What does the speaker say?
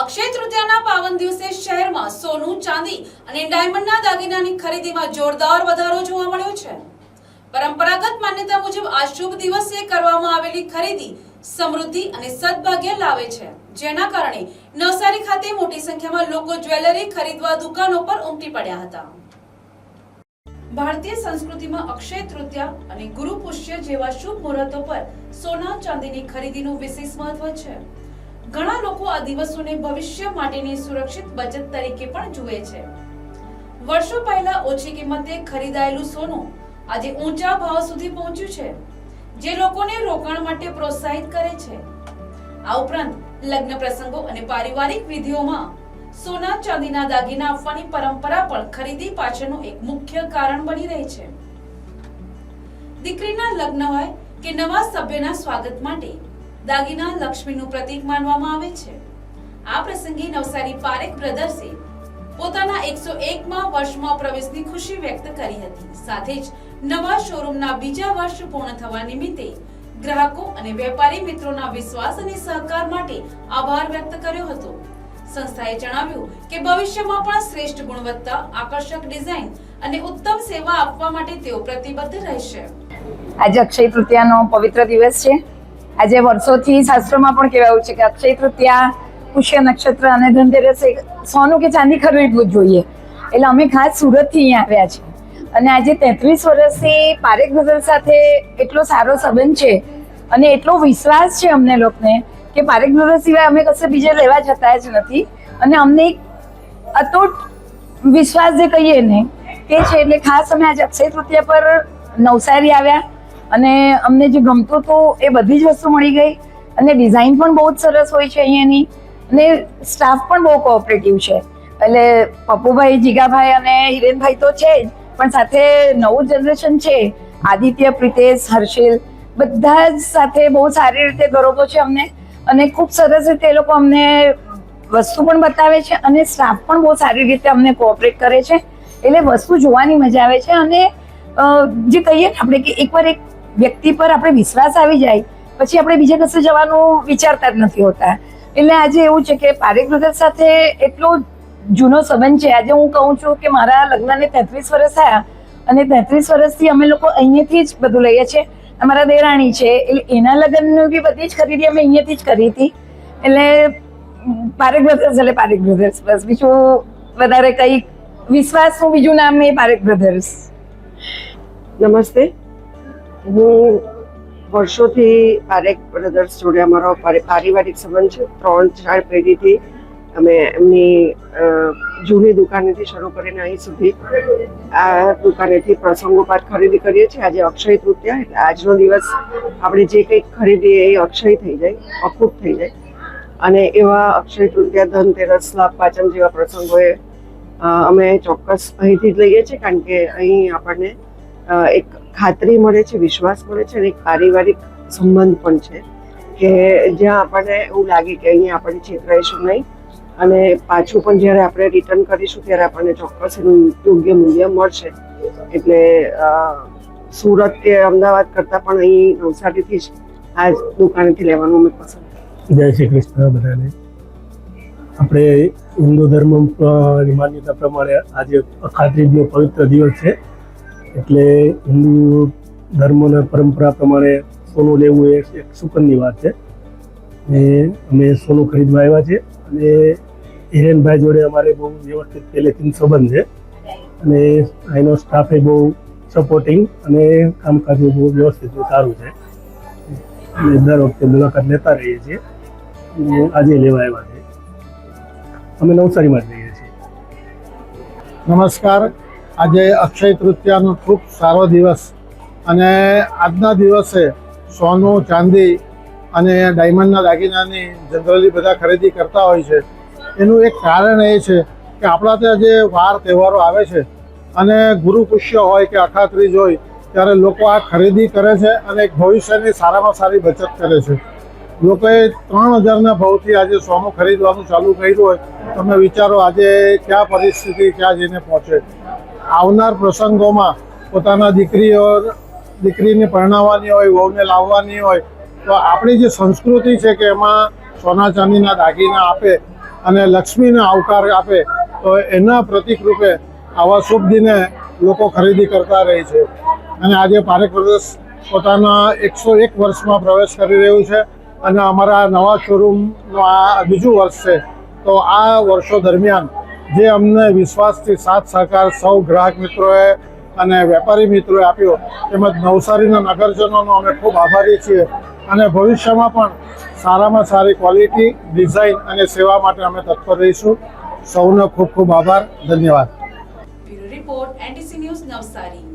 અક્ષય તૃતીયાના પાવન દિવસે શહેરમાં સોનું, ચાંદી અને ડાયમંડના દાગીનાની ખરીદીમાં જોરદાર વધારો જોવા મળ્યો છે। પરંપરાગત માન્યતા મુજબ આ શુભ દિવસે કરવામાં આવેલી ખરીદી સમૃદ્ધિ અને સદભાગ્ય લાવે છે, જેના કારણે નવસારી ખાતે મોટી સંખ્યામાં લોકો જ્વેલરી ખરીદવા દુકાનો પર ઉમટી પડ્યા હતા। ભારતીય સંસ્કૃતિમાં અક્ષય તૃતીયા અને ગુરુ પુષ્ય જેવા શુભ મુહૂર્તો પર સોના ચાંદીની ખરીદીનું વિશેષ મહત્વ છે। ઘણા લોકો આ દિવસોને ભવિષ્ય માટેની સુરક્ષિત બચત તરીકે પણ જુએ છે। વર્ષો પહેલા ઓછી કિંમતે ખરીદાયેલું સોનું આજે ઊંચા ભાવ સુધી પહોંચ્યું છે, જે લોકોને રોકાણ માટે પ્રોત્સાહિત કરે છે। આ ઉપરાંત લગ્ન પ્રસંગો અને પારિવારિક વિધિઓમાં સોના ચાંદીના દાગીના આપવાની પરંપરા પણ ખરીદી પાછળનું એક મુખ્ય કારણ બની રહી છે। દીકરીના લગ્ન હોય કે નવા સભ્યના સ્વાગત માટે દાગીના લક્ષ્મીનું પ્રતીક માનવામાં આવે છે। આ પ્રસંગે નવસારી પારેખ બ્રધર્સે પોતાના 101મા વર્ષમાં પ્રવેશની ખુશી વ્યક્ત કરી હતી। સાથે જ નવા શોરૂમના બીજા વર્ષ પૂર્ણ થવા નિમિત્તે ગ્રાહકો અને વેપારી મિત્રોના વિશ્વાસ અને સહકાર માટે આભાર વ્યક્ત કર્યો હતો। સંસ્થાએ જણાવ્યું કે ભવિષ્યમાં પણ શ્રેષ્ઠ ગુણવત્તા, આકર્ષક ડિઝાઇન અને ઉત્તમ સેવા આપવા માટે તેઓ પ્રતિબદ્ધ રહેશે। આજે અક્ષય તૃતીયાનો પવિત્ર દિવસ છે। આજે વર્ષોથી શાસ્ત્રોમાં પણ કહેવાયું છે કે અક્ષય તૃતીયા, પુષ્ય નક્ષત્ર અને ધનતેરસે સોનું કે ચાંદી ખરીદવું જોઈએ, એટલે અમે ખાસ સુરતથી અહીંયા આવ્યા છીએ। અને આજે 33 વર્ષથી પારેખ બ્રધર્સ સાથે એટલો સારો સંબંધ છે અને એટલો વિશ્વાસ છે અમને લોકોને કે પારેખ બ્રધર્સ સિવાય અમે કશે બીજે લેવા જતા જ નથી। અને અમને એક અતૂટ વિશ્વાસ જે કહીએ ને તે છે, એટલે ખાસ અમે આજે અક્ષય તૃતીયા પર નવસારી આવ્યા અને અમને જે ગમતું હતું એ બધી જ વસ્તુ મળી ગઈ અને ડિઝાઇન પણ બહુ જ સરસ હોય છે અહીંયાની અને સ્ટાફ પણ બહુ કોઓપરેટિવ છે। એટલે પપ્પુભાઈ, જીગાભાઈ અને હિરેનભાઈ તો છે જ, પણ સાથે નવું જનરેશન છે, આદિત્ય, પ્રિતેશ, હર્ષિલ, બધા જ સાથે બહુ સારી રીતે ગરોબો છે અમને અને ખૂબ સરસ રીતે એ લોકો અમને વસ્તુ પણ બતાવે છે અને સ્ટાફ પણ બહુ સારી રીતે અમને કોઓપરેટ કરે છે, એટલે વસ્તુ જોવાની મજા આવે છે। અને જે કહીએ ને આપણે કે એકવાર એક વ્યક્તિ પર આપણે વિશ્વાસ આવી જાય પછી આપણે બીજે કશે જવાનું વિચારતા જ નથી હોતા। એટલે આજે એવું છે કે પારેખ બ્રધર્સ સાથે એટલો જૂનો સંબંધ છે। આજે હું કહું છું કે મારા લગ્નને 33 વર્ષ થયા અને 33 વર્ષથી અમે લોકો અહીંયાથી જ બધું લઈએ છીએ। અમારા દેરાણી છે, એટલે એના લગ્નની બી બધી જ ખરીદી અમે અહીંયાથી જ કરી હતી। એટલે પારેખ બ્રધર્સ એટલે પારેખ બ્રધર્સ, બસ બીજું વધારે કંઈ વિશ્વાસનું બીજું નામ એ પારેખ બ્રધર્સ। નમસ્તે, હું વર્ષોથી પારેખ બ્રધર્સ જોડે અમારો પારિવારિક સંબંધ છે। 3-4 પેઢીથી અમે એમની જૂની દુકાનેથી શરૂ કરીને અહીં સુધી આ દુકાનેથી પ્રસંગોપાત ખરીદી કરીએ છીએ। આજે અક્ષય તૃતીયા એટલે આજનો દિવસ આપણે જે કંઈક ખરીદીએ એ અક્ષય થઈ જાય, અખૂટ થઈ જાય। અને એવા અક્ષય તૃતીયા, ધનતેરસ, લાભ પાંચમ જેવા પ્રસંગોએ અમે ચોક્કસ અહીંથી જ લઈએ છીએ, કારણ કે અહીં આપણને એક ખાતરી મળે છે, વિશ્વાસ મળે છે અને એક પારિવારિક સંબંધ પણ છે કે જ્યાં આપણને એવું લાગે કે અહીંયા આપણે છેતરાઈશું નહીં અને પાછું પણ જ્યારે આપણે રિટર્ન કરીશું ત્યારે આપણને ચોક્કસ એનું યોગ્ય મૂલ્ય મળશે। એટલે સુરત કે અમદાવાદ કરતાં પણ અહીં નવસારીથી જ આ દુકાનેથી લેવાનું અમે પસંદ કરીએ। જય શ્રી કૃષ્ણ બધાને। આપણે હિન્દુ ધર્મની માન્યતા પ્રમાણે આજે અખાત્રીજનો પવિત્ર દિવસ છે, એટલે હિન્દુ ધર્મના પરંપરા પ્રમાણે સોનું લેવું એ એક સુકનની વાત છે। ને અમે સોનું ખરીદવા આવ્યા છીએ અને હિરેનભાઈ જોડે અમારે બહુ વ્યવસ્થિત પહેલેથી સંબંધ છે અને અહીંનો સ્ટાફ એ બહુ સપોર્ટિંગ અને કામકાજ બહુ વ્યવસ્થિત સારું છે અને દર વખતે મુલાકાત લેતા રહીએ છીએ અને આજે લેવા આવ્યા છે। અમે નવસારીમાં જ રહીએ છીએ। નમસ્કાર, આજે અક્ષય તૃતીયાનો ખૂબ સારો દિવસ અને આજના દિવસે સોનું, ચાંદી અને ડાયમંડના દાગીનાની જનરલી બધા ખરીદી કરતા હોય છે। એનું એક કારણ એ છે કે આપણા ત્યાં જે વાર તહેવારો આવે છે અને ગુરુ પુષ્ય હોય કે અખાત્રીજ હોય ત્યારે લોકો આ ખરીદી કરે છે અને એક ભવિષ્યની સારામાં સારી બચત કરે છે। લોકોએ 3000ના ભાવથી આજે સોનું ખરીદવાનું ચાલુ કર્યું હોય, તમે વિચારો આજે ક્યાં પરિસ્થિતિ ક્યાં જઈને પહોંચે। આવનાર પ્રસંગોમાં પોતાના દીકરીને પરણાવવાની હોય, વહુને લાવવાની હોય તો આપણી જે સંસ્કૃતિ છે કે એમાં સોના ચાંદીના દાગીના આપે અને લક્ષ્મીને આવકાર આપે, તો એના પ્રતીક રૂપે આવા શુભ દિને લોકો ખરીદી કરતા રહે છે. અને આજે પારેખ બ્રધર્સ પોતાના 101 વર્ષમાં પ્રવેશ કરી રહ્યું છે અને અમારા નવા શોરૂમનું આ બીજું વર્ષ છે. તો આ વર્ષો દરમિયાન જે અમને વિશ્વાસથી સાથ સહકાર સૌ ગ્રાહક મિત્રોએ અને વેપારી મિત્રોએ આપ્યો, તેમજ નવસારીના નગરજનોનો અમે ખૂબ આભારી છીએ. અને ભવિષ્યમાં પણ સારામાં સારી ક્વોલિટી, ડિઝાઇન અને સેવા માટે અમે તત્પર રહીશું. સૌનો ખૂબ ખૂબ આભાર. ધન્યવાદ. Bureau report NTC news Navsari.